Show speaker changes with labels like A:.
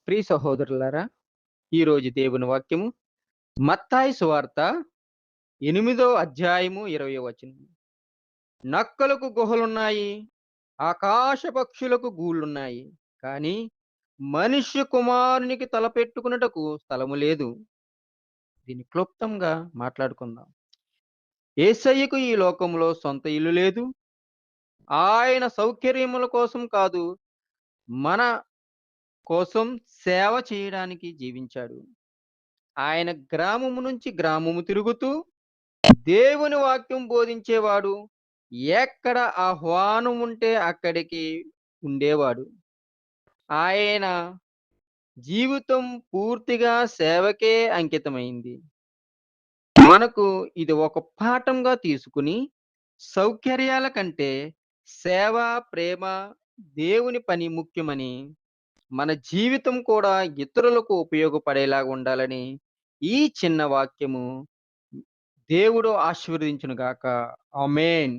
A: ప్రియ సహోదరులారా, ఈరోజు దేవుని వాక్యము మత్తాయి సువార్త 8వ అధ్యాయము 20వ వచనం. నక్కలకు గుహలున్నాయి, ఆకాశ పక్షులకు గూళ్ళున్నాయి, కానీ మనుష్య కుమారునికి తలపెట్టుకున్నటకు స్థలము లేదు. దీన్ని క్లుప్తంగా మాట్లాడుకుందాం. యేసయ్యకు ఈ లోకంలో సొంత ఇల్లు లేదు. ఆయన సౌకర్యముల కోసం కాదు, మన కోసం సేవ చేయడానికి జీవించాడు. ఆయన గ్రామము నుంచి గ్రామము తిరుగుతూ దేవుని వాక్యం బోధించేవాడు. ఎక్కడ ఆహ్వానం ఉంటే అక్కడికి ఉండేవాడు. ఆయన జీవితం పూర్తిగా సేవకే అంకితమైంది. మనకు ఇది ఒక పాఠంగా తీసుకుని సౌకర్యాల కంటే సేవ, ప్రేమ, దేవుని పని ముఖ్యమని, మన జీవితం కూడా ఇతరులకు ఉపయోగపడేలాగా ఉండాలని ఈ చిన్న వాక్యము దేవుడు ఆశీర్వదించును గాక. ఆమేన్.